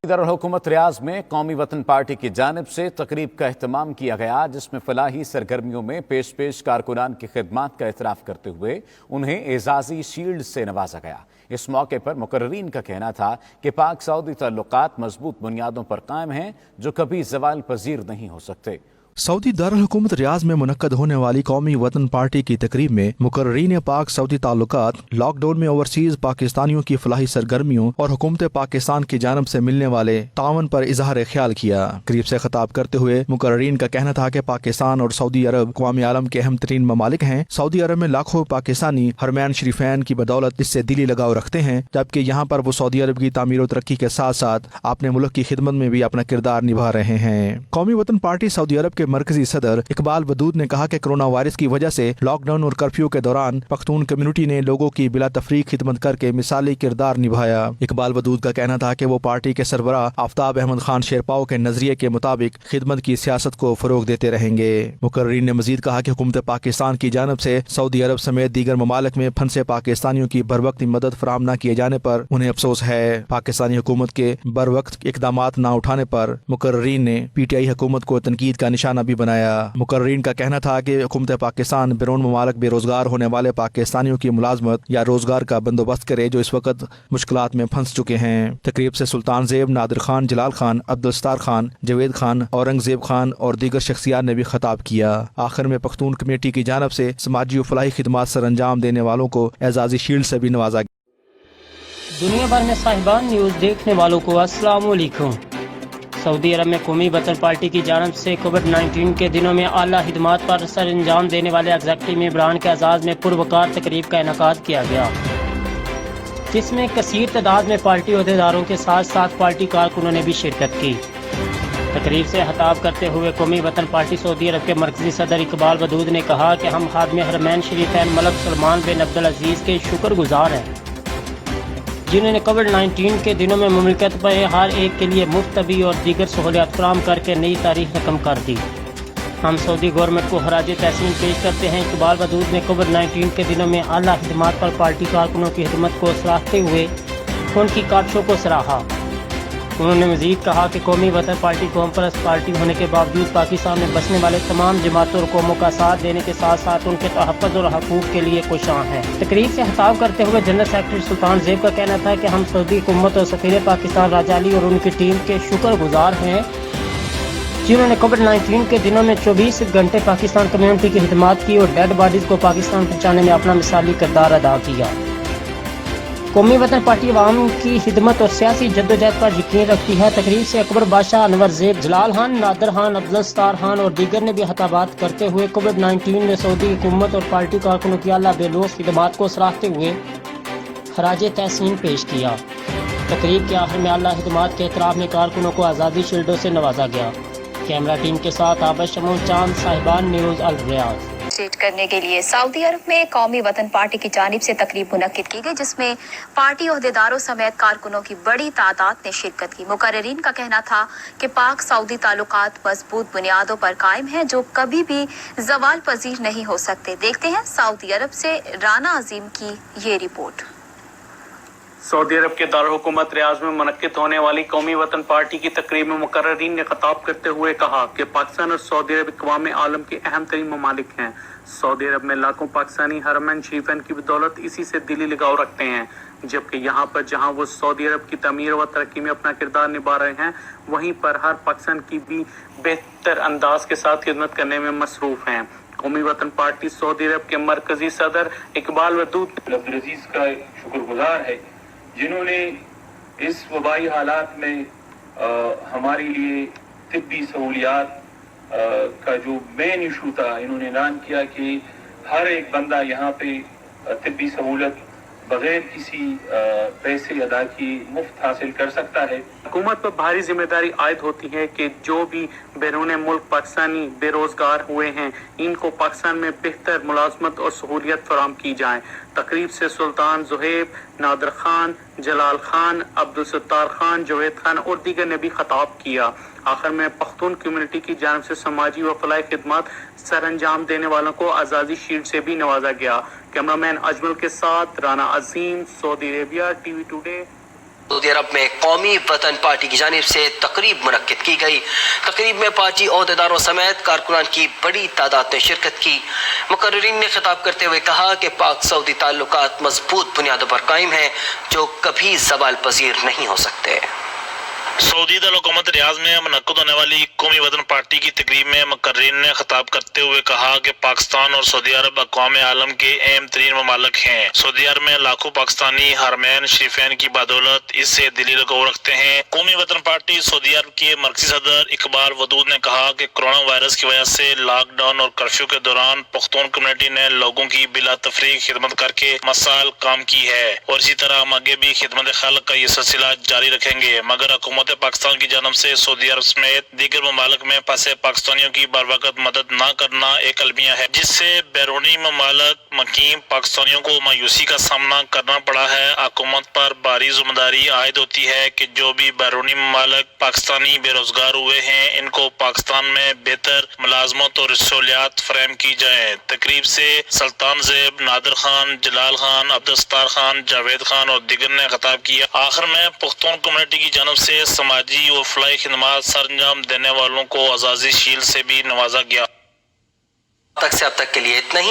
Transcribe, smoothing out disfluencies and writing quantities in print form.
दारुल-हुकूमत रियाज में कौमी वतन पार्टी की जानिब से तकरीब का एहतमाम किया गया, जिसमें फलाही सरगर्मियों में पेश कारकुनान की खिदमात का एतराफ़ करते हुए उन्हें एजाज़ी शील्ड से नवाजा गया। इस मौके पर मुकर्रीन का कहना था कि पाक सऊदी ताल्लुकात मजबूत बुनियादों पर कायम हैं, जो कभी ज़वाल पजीर नहीं हो सकते। सऊदी दारुल हुकूमत रियाज में मुनक्कद होने वाली कौमी वतन पार्टी की तकरीब में मुकर्रीन पाक सऊदी ताल्लुकात लॉकडाउन में ओवरसीज पाकिस्तानियों की फलाही सरगर्मियों और हुकूमत पाकिस्तान की जानब से मिलने वाले तावन पर इजहार ख्याल किया। तकरीब से खिताब करते हुए मुकर्रीन का कहना था कि पाकिस्तान और सऊदी अरब अक़वाम आलम के अहम तरीन ममालिक हैं। सऊदी अरब में लाखों पाकिस्तानी हरमैन शरीफैन की बदौलत इससे दिली लगाव रखते हैं, जबकि यहाँ पर वो सऊदी अरब की तामीर और तरक्की के साथ साथ अपने मुल्क की खिदमत में भी अपना किरदार निभा रहे हैं। कौमी वतन पार्टी सऊदी अरब के मरकजी सदर इकबाल बदूद ने कहा कि कोरोना वायरस की वजह से लॉकडाउन और कर्फ्यू के दौरान पख्तून कम्युनिटी ने लोगों की बिला तफरीक खिदमत करके मिसाली किरदार निभाया। इकबाल बदूद का कहना था कि वो पार्टी के सरबराह आफ्ताब अहमद खान शेरपाओ के नजरिए के मुताबिक खिदमत की सियासत को फरोग देते रहेंगे। मुकर्रीन ने मजीद कहा कि हुकूमत पाकिस्तान की जानब से सऊदी अरब समेत दीगर ममालिक में फंसे पाकिस्तानियों की बर वक्त मदद फराहम न किए जाने पर उन्हें अफसोस है। पाकिस्तानी हुकूमत के बर वक्त इकदाम न उठाने पर मुकर्रीन ने PTI हुकूमत को तनकीद का निशाना भी बनाया। मुकर्रीन का कहना था कि हुकूमत पाकिस्तान बैरून ममालिक बेरोजगार होने वाले पाकिस्तानियों की मुलाजमत या रोजगार का बंदोबस्त करे जो इस वक्त मुश्किलात में फंस चुके हैं। तकरीब से सुल्तान जेब, नादिर खान, जलाल खान, अब्दुल सत्तार खान, जवेद खान, औरंगजेब खान और दीगर शख्सियात ने भी खिताब किया। आखिर में पख्तून कमेटी की जानब से समाजी और फलाही खिदमात सर अंजाम देने वालों को एजाजी शील्ड से भी नवाजा गया। दुनिया भर में साहिबान न्यूज़ देखने वालों को अस्सलाम वालेकुम। सऊदी अरब में कौमी वतन पार्टी की जानब से कोविड-19 के दिनों में आला खिदमात पर सर अंजाम देने वाले एग्जेक्टिव मेंबरान के एजाज़ में पुरवकार तकरीब का इनेकाद किया गया, जिसमें कसीर तादाद में पार्टी अहदेदारों के साथ साथ पार्टी कारकुनों ने भी शिरकत की। तकरीब से खिताब करते हुए कौमी वतन पार्टी सऊदी अरब के मरकजी सदर इकबाल बदूद ने कहा कि हम खादिम हरमैन शरीफैन मलक सलमान बिन अब्दुल अजीज़ के शुक्रगुजार हैं, जिन्होंने कोविड-19 के दिनों में मुमलिकत पर हर एक के लिए मुफ्त तबी और दीगर सहूलियात फराहम करके नई तारीख रकम कर दी। हम सऊदी गवर्नमेंट को खराज तहसीन पेश करते हैं। इकबाल बदूद ने कोविड-19 के दिनों में आला खिदमात पर पार्टी कारकुनों की खिदमत को सराहते हुए उनकी काविशों को सराहा। उन्होंने मजीद कहा कि कौमी वतन पार्टी कौम परस्त पार्टी होने के बावजूद पाकिस्तान में बसने वाले तमाम जमातों और कौमों का साथ देने के साथ साथ उनके तहफ़्फ़ुज़ और हकूक़ के लिए कोशां है। तकरीब से खिताब करते हुए जनरल सेक्रेटरी सुल्तान ज़ेब का कहना था कि हम सऊदी हुकूमत और सफ़ीर पाकिस्तान राजा अली और उनकी टीम के शुक्रगुजार हैं, जिन्होंने कोविड-19 के दिनों में 24 घंटे पाकिस्तान कम्युनिटी की खिदमत की और डेड बॉडीज़ को पाकिस्तान पहुँचाने में अपना मिसाली किरदार अदा किया। कौमी वतन पार्टी अवाम की खिदमत और सियासी जद्दोजहद पर यकीन रखती है। तकरीब से अकबर बादशाह, अनवर ज़ेब, जलाल खान, नादिर खान, अब्दुल सत्तार खान और दीगर ने भी खिताबात करते हुए कोविड-19 में सऊदी हुकूमत और पार्टी कारकुनों की आला बेलौस खिदमत को सराहते हुए खराज तहसीन पेश किया। तकरीब के आखिर में आला खिदमत के एतराफ़ में कारकुनों को आज़ादी शील्डों से नवाजा गया। कैमरा टीम के साथ आबद शमूल चांद, साहिबान न्यूज़ अल रियाज। करने के लिए सऊदी अरब में कौमी वतन पार्टी की जानिब से तकरीब मुनक्किद की गई, जिसमें पार्टी ओहदेदारों समेत कारकुनों की बड़ी तादाद ने शिरकत की। मुकर्रीन का कहना था कि पाक सऊदी ताल्लुकात मजबूत बुनियादों पर कायम हैं, जो कभी भी ज़वाल पजीर नहीं हो सकते। देखते हैं सऊदी अरब से राना अजीम की ये रिपोर्ट। सऊदी अरब के दारुल हुकूमत रियाज में मुनक्किद होने वाली कौमी वतन पार्टी की तकरीब में मुकर्रीन ने खिताब करते हुए कहा कि पाकिस्तान और सऊदी अरब अक़वाम आलम के अहम तरीन ममालिक हैं। सऊदी अरब में लाखों पाकिस्तानी हरमैन शरीफैन की बदौलत इसी से दिली लगाव रखते हैं, जबकि यहाँ पर जहाँ वो सऊदी अरब की तमीर व तरक्की में अपना किरदार निभा रहे हैं, वहीं पर हर पाकिस्तान की भी बेहतर अंदाज के साथ खिदमत करने में मसरूफ हैं। कौमी वतन पार्टी सऊदी अरब के मरकजी सदर इकबाल बदूद अब्दुल अजीज का शुक्रगुजार है, जिन्होंने इस वबाई हालात में हमारे लिए तिब्बी सहूलियात का जो मेन इशू था, इन्होंने ऐलान किया कि हर एक बंदा यहाँ पे तिब्बी सहूलत बगैर किसी पैसे अदा किए मुफ्त हासिल कर सकता है। हुकूमत पर भारी जिम्मेदारी आयद होती है कि जो भी बैरून मुल्क पाकिस्तानी बेरोजगार हुए हैं, इनको पाकिस्तान में बेहतर मुलाजमत और सहूलियत फराहम की जाए। तकरीब से सुल्तान ज़ुहैब, नादिर खान, जलाल खान, अब्दुल सत्तार खान, जवेद खान और दीगर ने भी खिताब किया। आखिर में पख्तून कम्युनिटी की जानब से समाजी व फलाही खिदमत सर अंजाम देने वालों को आज़ादी शील्ड से भी नवाजा गया। कैमरामैन अजमल के साथ राना अजीम, सऊदी अरेबिया, TV टुडे। سعودی عرب میں قومی وطن پارٹی کی جانب سے تقریب منعقد کی گئی۔ تقریب میں پارٹی عہدیداروں سمیت کارکنان کی بڑی تعداد نے شرکت کی۔ مقررین نے خطاب کرتے ہوئے کہا کہ پاک سعودی تعلقات مضبوط بنیادوں پر قائم ہیں جو کبھی زوال پذیر نہیں ہو سکتے۔ سعودی دارالحکومت ریاض میں منعقد ہونے والی قومی وطن پارٹی کی تقریب میں مقررین نے خطاب کرتے ہوئے کہا کہ پاکستان اور سعودی عرب اقوام عالم کے اہم ترین ممالک ہیں۔ سعودی عرب میں لاکھوں پاکستانی حرمین شریفین کی بدولت اس سے دلی لگاؤ رکھتے ہیں۔ قومی وطن پارٹی سعودی عرب کے مرکزی صدر اقبال ودود نے کہا کہ کورونا وائرس کی وجہ سے لاک ڈاؤن اور کرفیو کے دوران پختون کمیونٹی نے لوگوں کی بلا تفریق خدمت کر کے مسائل کام کی ہے اور اسی طرح ہم آگے بھی خدمت خلق کا یہ سلسلہ جاری رکھیں گے، مگر حکومت پاکستان کی جانب سے سعودی عرب سمیت دیگر ممالک میں پھنسے پاکستانیوں کی بر وقت مدد نہ کرنا ایک المیہ ہے، جس سے بیرونی ممالک مقیم پاکستانیوں کو مایوسی کا سامنا کرنا پڑا ہے۔ حکومت پر بھاری ذمہ داری عائد ہوتی ہے کہ جو بھی بیرونی ممالک پاکستانی بے روزگار ہوئے ہیں ان کو پاکستان میں بہتر ملازمت اور سہولیات فراہم کی جائیں۔ تقریب سے سلطان زیب، نادر خان، جلال خان، عبدالستار خان، جاوید خان اور دیگر نے خطاب کیا۔ آخر میں پختون کمیونٹی کی جانب سے سماجی و فلاحی خدمات سر انجام دینے والوں کو اعزازی شیلڈ سے بھی نوازا گیا۔ اب تک کے لیے اتنا ہی۔